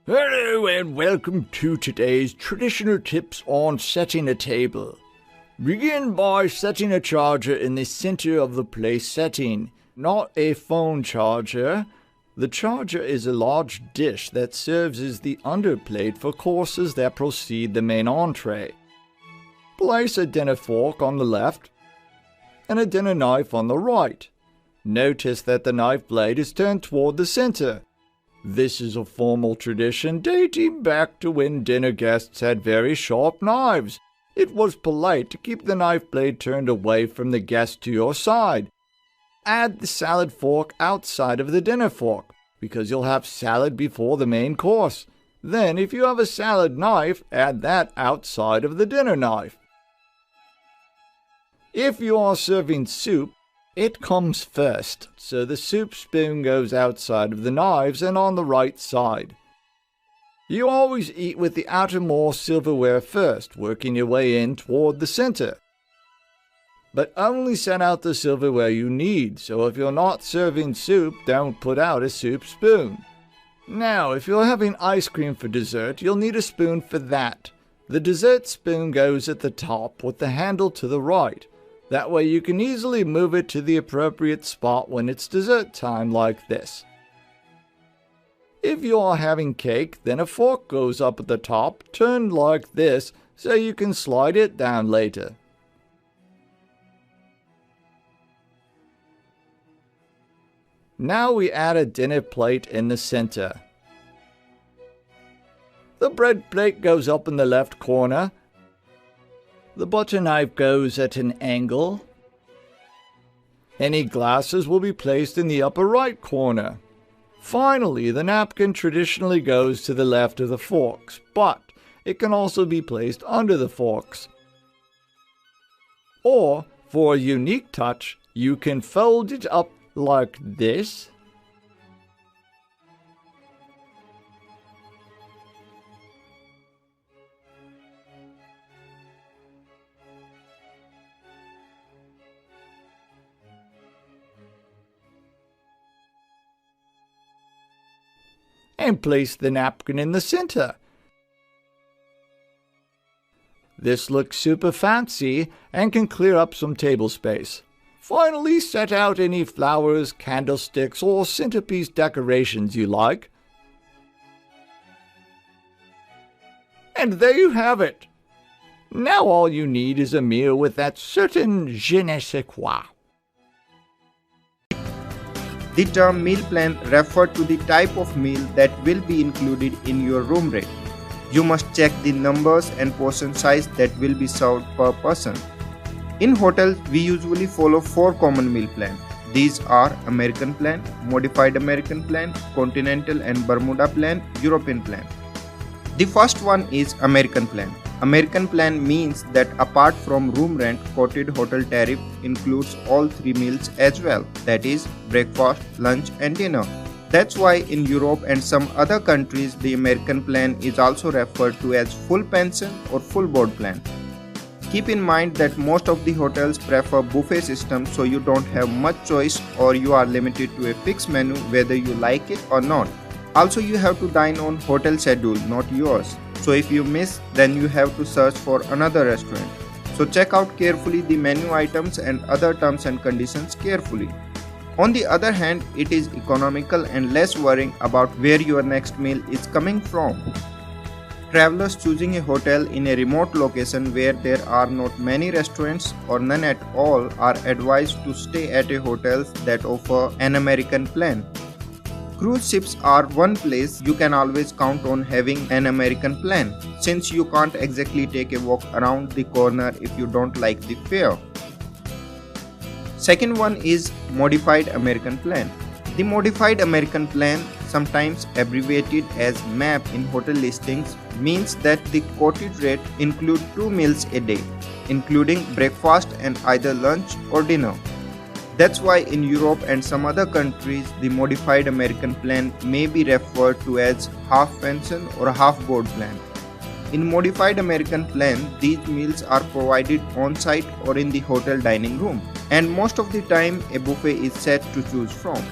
Hello and welcome to today's traditional tips on setting a table. Begin by setting a charger in the center of the place setting, not a phone charger. The charger is a large dish that serves as the underplate for courses that precede the main entree. Place a dinner fork on the left and a dinner knife on the right. Notice that the knife blade is turned toward the center. This is a formal tradition dating back to when dinner guests had very sharp knives. It was polite to keep the knife blade turned away from the guest to your side. Add the salad fork outside of the dinner fork, because you'll have salad before the main course. Then, if you have a salad knife, add that outside of the dinner knife. If you are serving soup, it comes first, so the soup spoon goes outside of the knives and on the right side. You always eat with the outermost silverware first, working your way in toward the center. But only set out the silverware you need, so if you're not serving soup, don't put out a soup spoon. Now, if you're having ice cream for dessert, you'll need a spoon for that. The dessert spoon goes at the top with the handle to the right. That way you can easily move it to the appropriate spot when it's dessert time like this. If you are having cake, then a fork goes up at the top, turned like this, so you can slide it down later. Now we add a dinner plate in the center. The bread plate goes up in the left corner. The butter knife goes at an angle. Any glasses will be placed in the upper right corner. Finally, the napkin traditionally goes to the left of the forks, but it can also be placed under the forks. Or, for a unique touch, you can fold it up like this. And place the napkin in the center. This looks super fancy and can clear up some table space. Finally, set out any flowers, candlesticks, or centerpiece decorations you like. And there you have it. Now all you need is a meal with that certain je ne sais quoi. The term meal plan refers to the type of meal that will be included in your room rate. You must check the numbers and portion size that will be served per person. In hotels, we usually follow 4 common meal plans. These are American plan, Modified American plan, Continental and Bermuda plan, European plan. The first one is American plan. American plan means that apart from room rent, quoted hotel tariff includes all 3 meals as well, that is breakfast, lunch and dinner. That's why in Europe and some other countries the American plan is also referred to as full pension or full board plan. Keep in mind that most of the hotels prefer buffet system, so you don't have much choice or you are limited to a fixed menu whether you like it or not. Also, you have to dine on hotel schedule, not yours. So if you miss, then you have to search for another restaurant. So check out carefully the menu items and other terms and conditions carefully. On the other hand, it is economical and less worrying about where your next meal is coming from. Travelers choosing a hotel in a remote location where there are not many restaurants or none at all are advised to stay at a hotel that offer an American plan. Cruise ships are one place you can always count on having an American plan, since you can't exactly take a walk around the corner if you don't like the fare. Second one is Modified American plan. The Modified American plan, sometimes abbreviated as MAP in hotel listings, means that the quoted rate includes 2 meals a day, including breakfast and either lunch or dinner. That's why in Europe and some other countries, the Modified American plan may be referred to as half pension or half board plan. In Modified American plan, these meals are provided on-site or in the hotel dining room, and most of the time a buffet is set to choose from.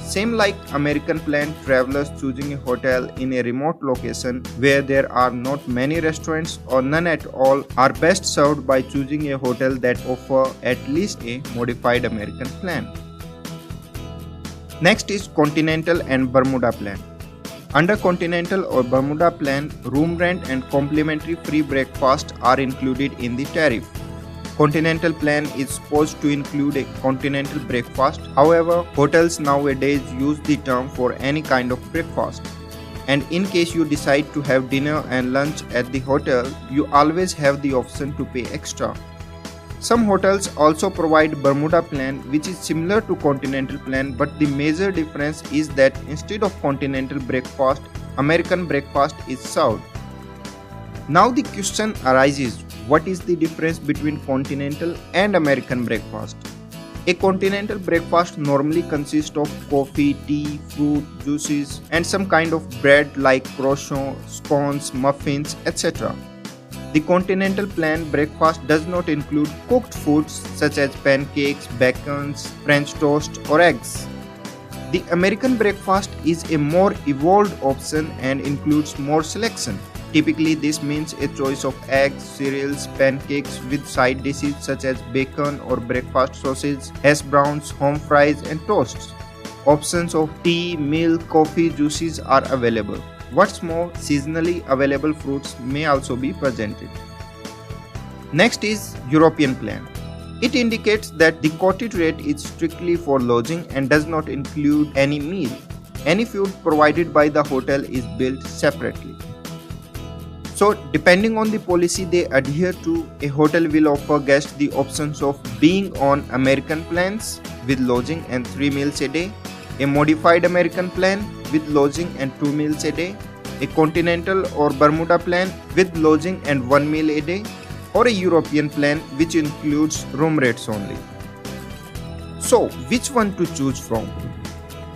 Same like American plan, travelers choosing a hotel in a remote location where there are not many restaurants or none at all are best served by choosing a hotel that offer at least a modified American plan. Next is Continental and Bermuda plan. Under Continental or Bermuda plan, room rent and complimentary free breakfast are included in the tariff. Continental plan is supposed to include a continental breakfast. However, hotels nowadays use the term for any kind of breakfast. And in case you decide to have dinner and lunch at the hotel, you always have the option to pay extra. Some hotels also provide Bermuda plan, which is similar to Continental plan, but the major difference is that instead of continental breakfast, American breakfast is served. Now the question arises, what is the difference between continental and American breakfast? A continental breakfast normally consists of coffee, tea, fruit, juices, and some kind of bread like croissant, scones, muffins, etc. The continental plan breakfast does not include cooked foods such as pancakes, bacons, French toast, or eggs. The American breakfast is a more evolved option and includes more selection. Typically, this means a choice of eggs, cereals, pancakes with side dishes such as bacon or breakfast sausage, hash browns, home fries, and toasts. Options of tea, milk, coffee, juices are available. What's more, seasonally available fruits may also be presented. Next is European plan. It indicates that the quoted rate is strictly for lodging and does not include any meal. Any food provided by the hotel is billed separately. So, depending on the policy they adhere to, a hotel will offer guests the options of being on American plans with lodging and 3 meals a day, a modified American plan with lodging and 2 meals a day, a continental or Bermuda plan with lodging and 1 meal a day, or a European plan which includes room rates only. So, which one to choose from?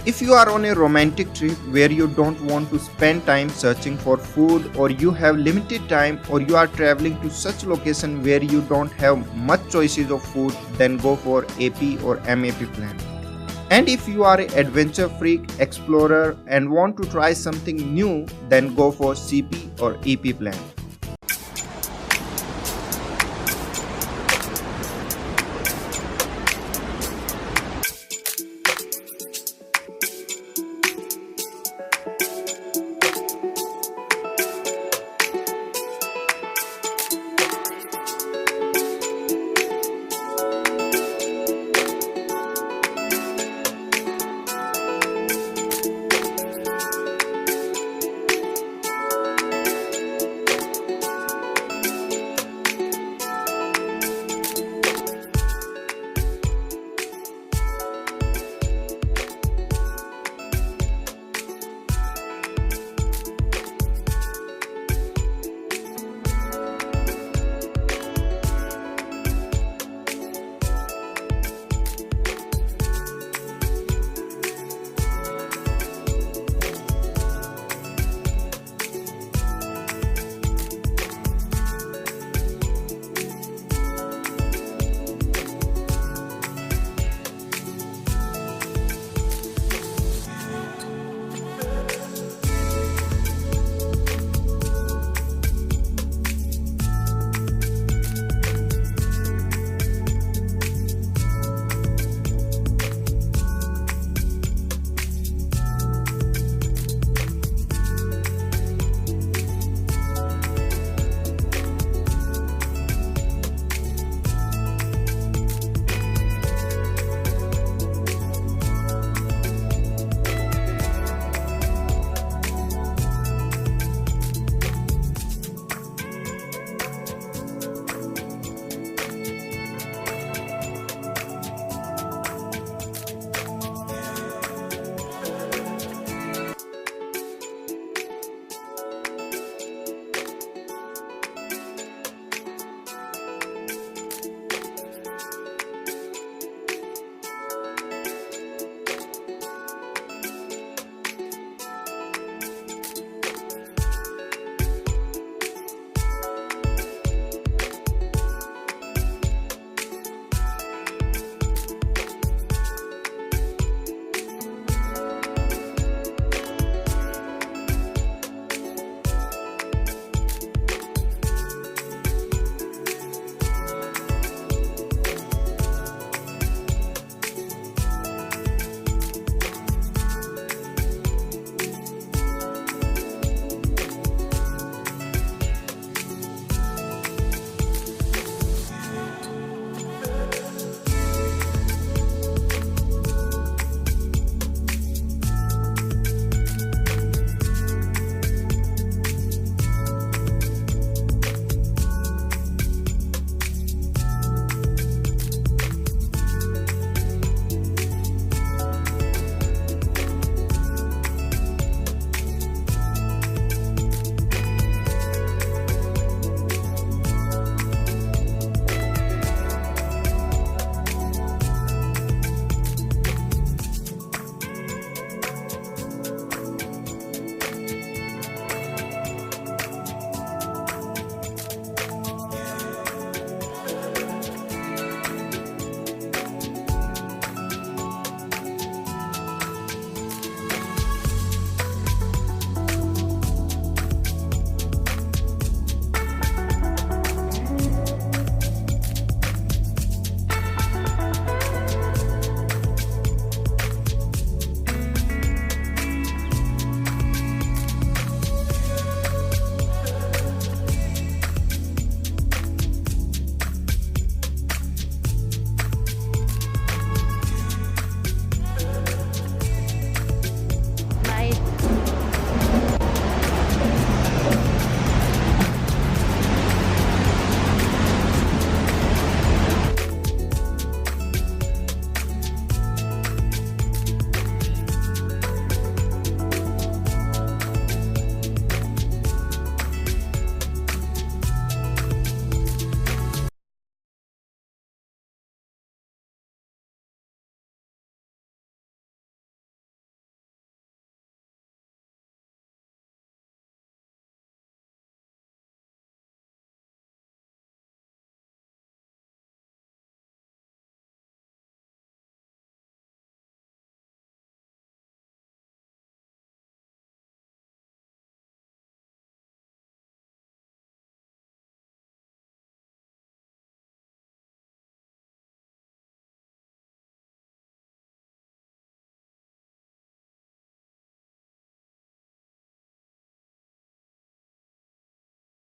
If you are on a romantic trip where you don't want to spend time searching for food, or you have limited time, or you are traveling to such location where you don't have much choices of food, then go for AP or MAP plan. And if you are an adventure freak, explorer and want to try something new, then go for CP or EP plan.